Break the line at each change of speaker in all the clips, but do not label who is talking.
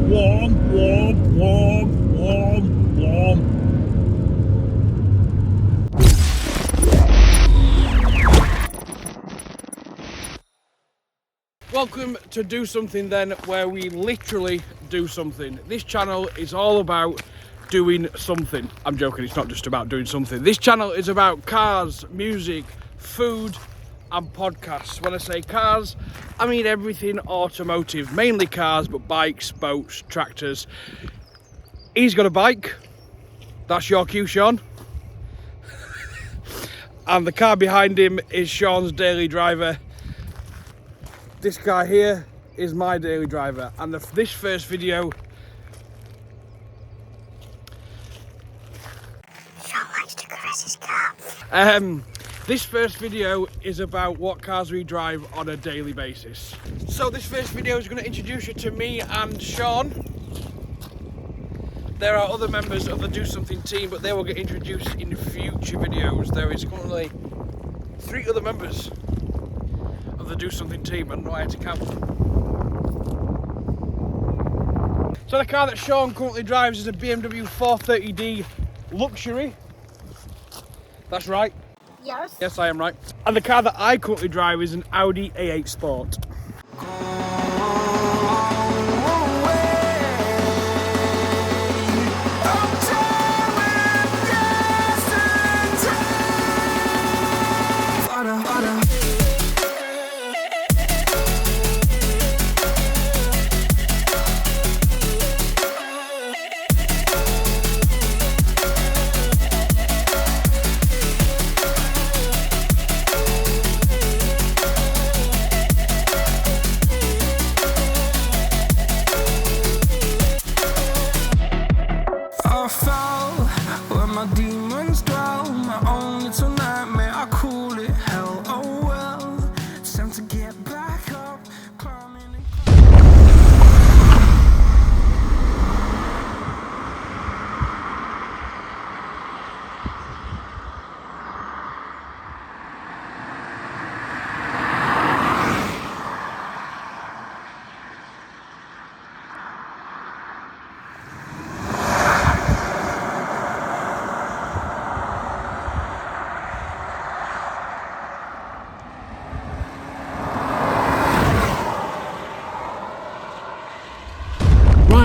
Warm, warm, warm, warm, warm. Welcome to Do Something Then, where we literally do something. This channel is all about doing something. I'm joking, it's not just about doing something. This channel is about cars, music, food and podcasts. When I say cars, I mean everything automotive, mainly cars, but bikes, boats, tractors. He's got a bike. That's your cue, Sean. And the car behind him is Sean's daily driver. This guy here is my daily driver, and this first video...
Sean likes to caress his car.
This first video is about what cars we drive on a daily basis. So this first video is going to introduce you to me and Sean. There are other members of the Do Something team, but they will get introduced in future videos. There is currently 3 other members of the Do Something team. I don't know how to count. So the car that Sean currently drives is a BMW 430D Luxury. That's right.
Yes.
Yes, I am right. And the car that I currently drive is an Audi A8 Sport.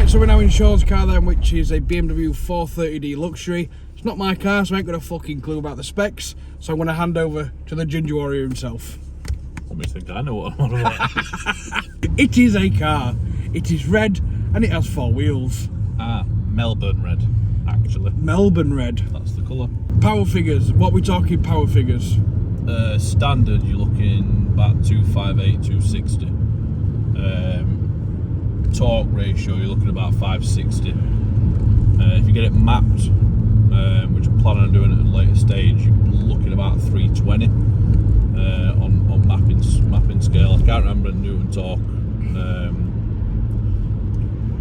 So we're now in Sean's car then, which is a BMW 430D Luxury. It's not my car, so I ain't got a fucking clue about the specs. So I'm going to hand over to the Ginger Warrior himself.
What makes me think I know what I'm on about?
It is a car. It is red and it has 4 wheels.
Melbourne red, actually.
Melbourne red.
That's the colour.
Power figures. What are we talking power figures?
Standard, you're looking about 258, 260. Torque ratio, you're looking at about 560. If you get it mapped, which I'm planning on doing at a later stage, you're looking at about 320 on mapping scale. I can't remember the Newton torque.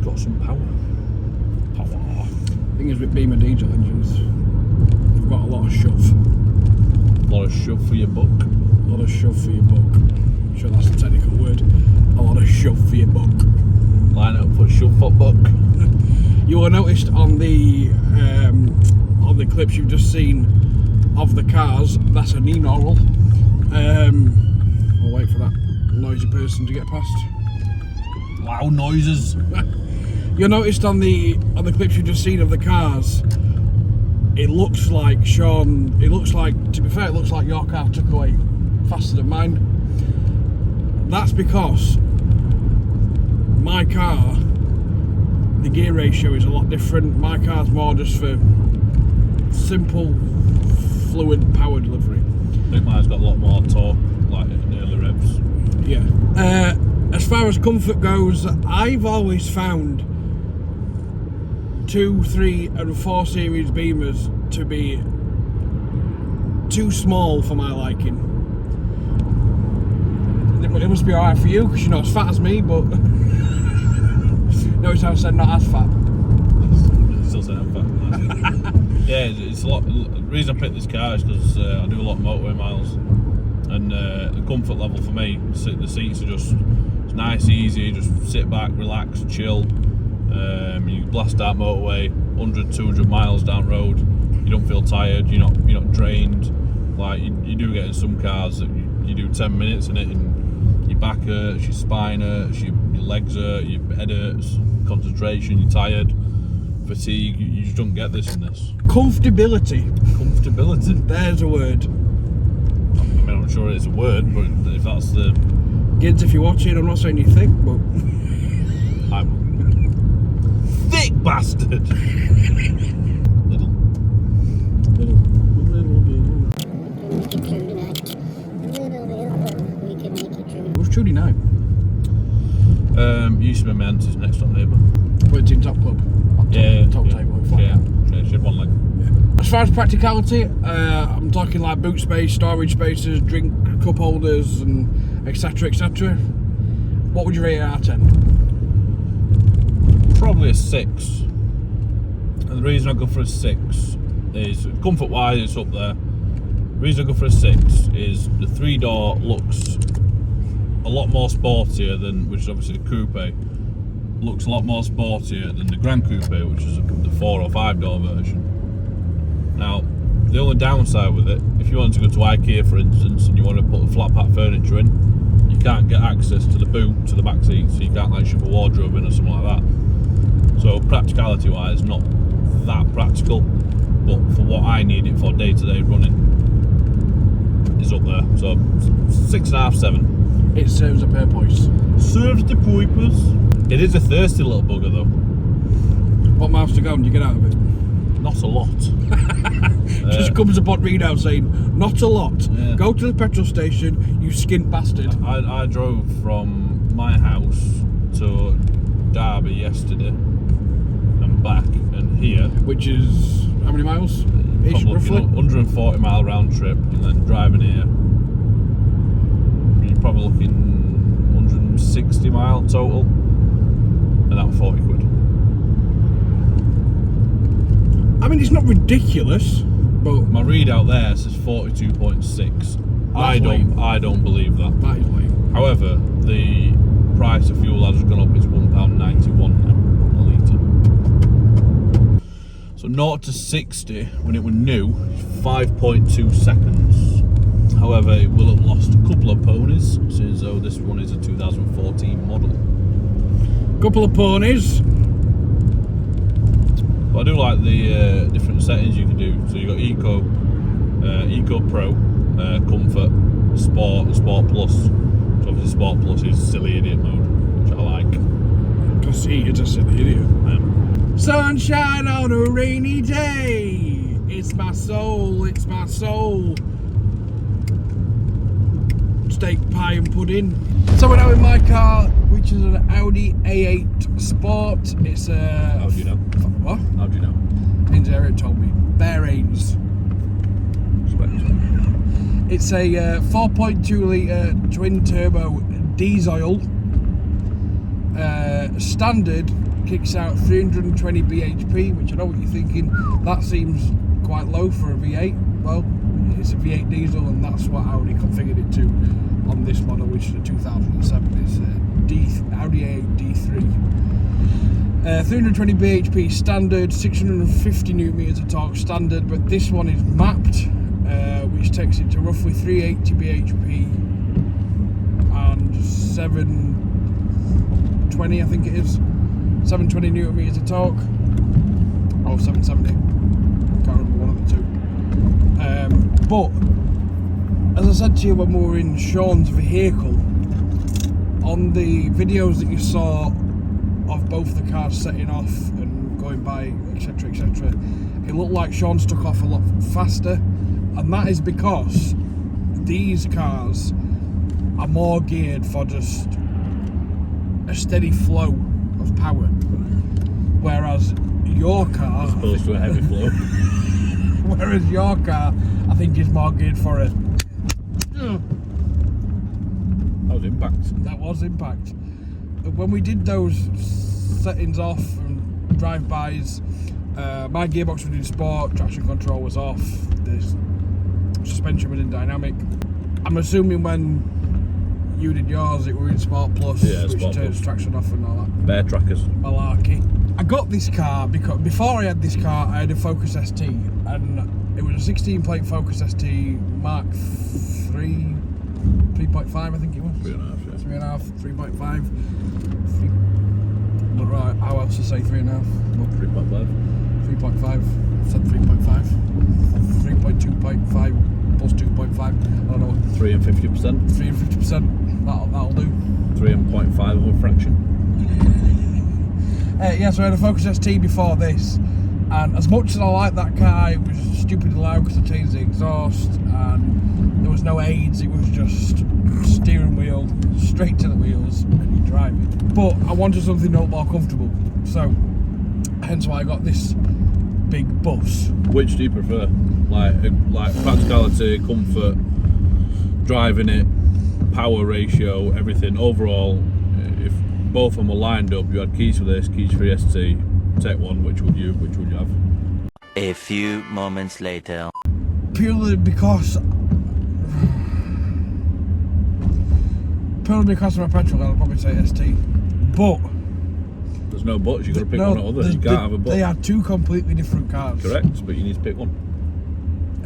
Got some power.
The thing is with Beamer diesel engines, they've got a lot of shove.
A lot of shove for your buck.
A lot of shove for your buck. I'm sure that's a technical word. A lot of shove for your buck.
Line it up for shove for buck.
You will have noticed on the clips you've just seen of the cars, that's a Ninaural. We'll wait for that noisy person to get past.
Loud noises.
You noticed on the clips you've just seen of the cars, it looks like Sean. It looks like, to be fair, it looks like your car took away faster than mine. That's because my car, the gear ratio is a lot different. My car's more just for simple, fluid power delivery.
I think mine's got a lot more torque, like in early revs.
Yeah. As far as comfort goes, I've always found 2, 3 and 4 series Beamers to be too small for my liking. It must be alright for you because you're not as fat as me, but notice how I said not as fat.
Still saying I'm fat. Yeah, it's a lot. The reason I picked this car is because I do a lot of motorway miles, and the comfort level for me, the seats are just, it's nice, easy, just sit back, relax, chill. You blast out motorway, 100, 200 miles down road. You don't feel tired. You're not drained. Like you do get in some cars that you do 10 minutes in it, and your back hurts, your spine hurts, your legs hurt, your head hurts, concentration. You're tired, fatigue. You just don't get this in this.
Comfortability.
There's
a word.
I mean, I'm sure it's a word, but if that's the
kids, if you're watching, I'm not saying you think, but
I'm thick bastard. Little.
What's Trudy now?
Used to be my auntie's next door neighbour.
Worked in Top Club. Top table.
Yeah, she had one leg.
Yeah. As far as practicality, I'm talking like boot space, storage spaces, drink cup holders, and etc. etc. What would you rate it out of 10?
Probably a 6. And the reason I go for a 6 is comfort wise, it's up there. The reason I go for a 6 is the 3-door looks a lot more sportier than, which is obviously the coupe, looks a lot more sportier than the Grand Coupe, which is the 4 or 5-door version. Now, the only downside with it, if you want to go to IKEA for instance, and you want to put a flat pack furniture in, you can't get access to the boot, to the back seat, so you can't like shove a wardrobe in or something like that. So practicality wise, not that practical, but for what I need it for day-to-day running, is up there. So 6.5, 7.
It serves a purpose.
Serves the purpose. It is a thirsty little bugger though.
What miles to go and you get out of it?
Not a lot.
Just comes upon readout saying, not a lot.
Yeah.
Go to the petrol station, you skint bastard.
I drove from my house to Derby yesterday and back and here.
Which is, how many miles? Ish, roughly?
140 mile round trip, and then driving here. You're probably looking 160 mile total, and that was 40 quid.
I mean, it's not ridiculous, but
my readout there says 42.6. I don't believe that.
That is lame.
However, the price of fuel has gone up. It's £1.91 now a litre. So 0 to 60 when it was new, 5.2 seconds. However, it will have lost a couple of ponies, since though this one is a 2014 model.
Couple of ponies.
But I do like the different settings you can do. So you've got Eco Pro, Comfort, Sport, and Sport Plus. So obviously Sport Plus is Silly Idiot mode, which I like.
Because he is a silly idiot.
Yeah.
Sunshine on a rainy day. It's my soul, it's my soul. Steak, pie and pudding. So we're now in my car, which is an Audi A8 Sport. It's a...
How do you know?
What?
How do you know?
Ains Eric told me. Bare Ains.
Respect.
It's a 4.2 litre twin turbo diesel. Standard kicks out 320 bhp, which I know what you're thinking. That seems quite low for a V8. Well, it's a V8 diesel, and that's what Audi configured it to on this model, which is a 2007. It's Audi A8 D3. 320 bhp standard, 650 newton meters of torque standard, but this one is mapped, which takes it to roughly 380 bhp and 720, I think it is, 720 newton meters of torque, or 770. Can't remember one of the two. But as I said to you when we were in Sean's vehicle, on the videos that you saw of both the cars setting off and going by, etc, etc, it looked like Sean's took off a lot faster, and that is because these cars are more geared for just a steady flow of power, whereas your car,
as opposed to a heavy flow.
Whereas your car, I think, is more geared for a...
That was impact.
That was impact. When we did those settings off and drive-bys, my gearbox was in sport, traction control was off, the suspension was in dynamic. I'm assuming when you did yours, it were in Sport Plus,
Yeah,
which
Sport
turns
Plus.
traction off and all that
Bear trackers.
malarkey. got this car because before I had this car, I had a Focus ST, and it was a 16-plate Focus ST Mark 3.5, I think it was.
3.5, yeah.
3.5, 3.5. Not right. How else to say 3.5?
3.5.
3.5. I said 3.5. 3.2.5 plus 2.5. I don't know.
3 and 50%.
3 and 50%. That'll do.
3 and 0.5 of a fraction.
Yeah, so I had a Focus ST before this, and as much as I liked that car, it was stupidly loud because I changed the exhaust, and there was no aids. It was just steering wheel straight to the wheels, and you drive it. But I wanted something a lot more comfortable, so hence why I got this big bus.
Which do you prefer? Like practicality, comfort, driving it, power ratio, everything overall. If both of them were lined up, you had keys for this, keys for the ST, take one. Which would you have?
A few moments later.
Purely because of my petrol, I'll probably say ST. But
there's no buts. You got to pick one or other. You can't have a but.
They are two completely different cars.
Correct, but you need to pick one.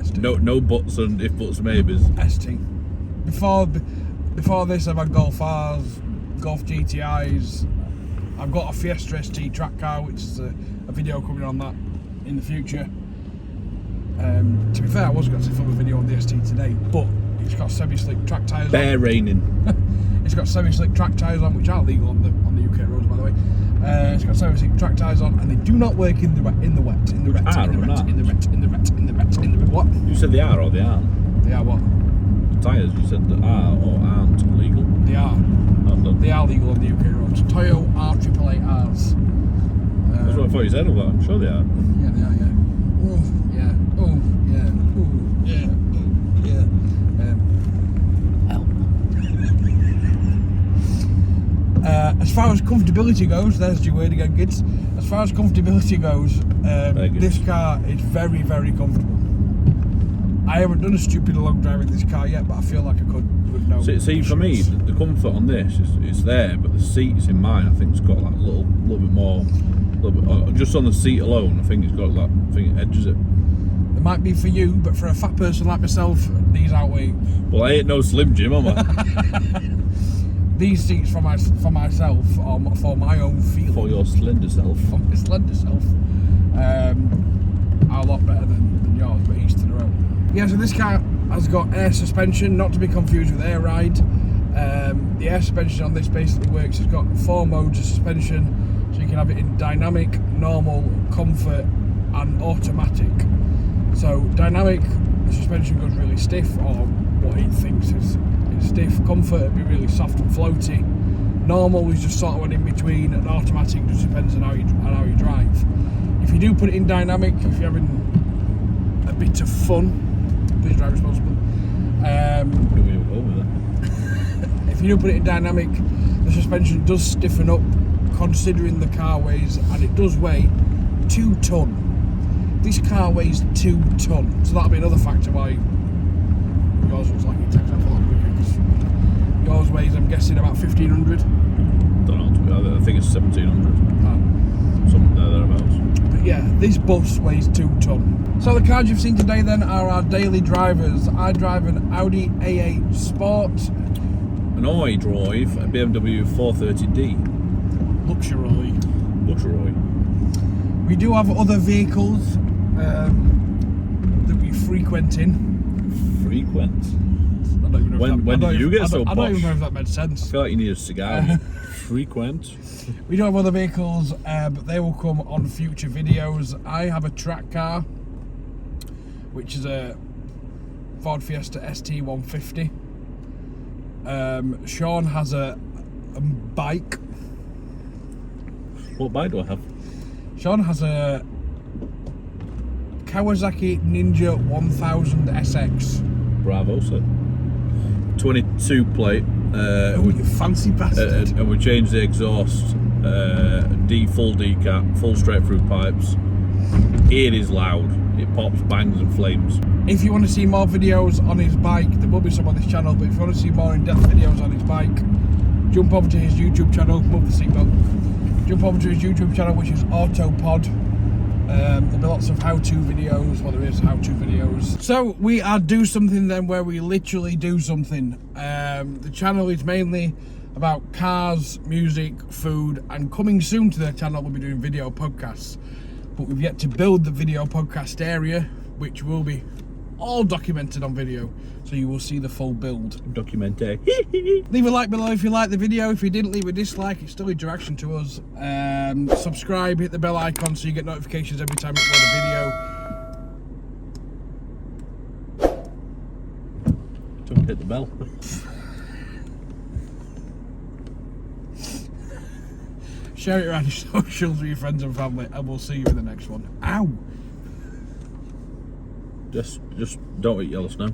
ST.
No buts and if buts maybes.
ST. Before this, I've had Golf R's, Golf GTIs. I've got a Fiesta ST track car, which is a video coming on that in the future. To be fair, I was going to film a video on the ST today, but it's got semi-slick track tyres on.
Bear raining.
It's got semi-slick track tyres on, which are legal on the UK roads, by the way. It's got semi-slick track tyres on, and they do not work in the wet. What?
You said they are or they aren't?
They are what?
Tyres, you said that are or aren't legal.
They are. They are legal on the UK roads. Toyo R888Rs.
That's what I thought you said. I'm sure they are.
Yeah, they are. Yeah. Oh yeah. Oh yeah. Oh yeah. Oh yeah. As far as comfortability goes, there's your word again, kids. As far as comfortability goes, this car is very, very comfortable. I haven't done a stupid long drive in this car yet, but I feel like I could with no.
See, for me, the comfort on this is there, but the seats in mine, I think, it's got like a little bit more. Just on the seat alone, I think it's got that. I think it edges it.
It might be for you, but for a fat person like myself, these outweigh.
Well, I ain't no Slim Jim, am I?
These seats for myself, or for my own feeling.
For your slender self.
For my slender self, are a lot better than yours, but each to their own. Yeah, so this car has got air suspension, not to be confused with air ride. The air suspension on this basically works. It's got 4 modes of suspension, so you can have it in dynamic, normal, comfort, and automatic. So dynamic, the suspension goes really stiff, or what it thinks is stiff. Comfort would be really soft and floaty. Normal is just sort of an in between, and automatic just depends on how you drive. If you do put it in dynamic, if you're having a bit of fun, please drive responsibly. If you do put it in dynamic, the suspension does stiffen up, considering the car weighs, and it does weigh 2 tonne. This car weighs 2 tonne, so that'll be another factor why yours looks like it takes off a lot quicker. Yours weighs, I'm guessing, about 1,500.
Don't know, I think it's 1,700. Something thereabouts.
But yeah, this bus weighs 2 tonne. So the cars you've seen today then are our daily drivers. I drive an Audi A8 Sport.
And I drive a BMW 430D.
Luxury. We do have other vehicles that we frequent in.
Frequent?
I don't even know
when did you get so posh?
I don't even know if that made sense.
I feel like you need a cigar. Frequent?
We do have other vehicles, but they will come on future videos. I have a track car, which is a Ford Fiesta ST150. Sean has a bike.
What bike do I have?
Sean has a Kawasaki Ninja 1000 SX.
Bravo, sir. 22 plate.
You fancy bastard.
And we changed the exhaust. Full decap, full straight through pipes. It is loud. It pops, bangs and flames.
If you want to see more videos on his bike, there will be some on this channel, but if you want to see more in-depth videos on his bike, jump over to his YouTube channel, move the seatbelt. jump over to his YouTube channel, which is Autopod. There'll be lots of how-to videos, well, there is how-to videos. So we are Do Something Then, where we literally do something. The channel is mainly about cars, music, food, and coming soon to the channel we'll be doing video podcasts. But we've yet to build the video podcast area, which will be all documented on video, so you will see the full build.
Documentary.
Leave a like below if you liked the video. If you didn't, leave a dislike. It's still interaction to us. Subscribe, hit the bell icon so you get notifications every time we upload a video.
Don't hit the bell.
Share it around your socials with your friends and family, and we'll see you in the next one. Ow!
Just don't eat yellow snow.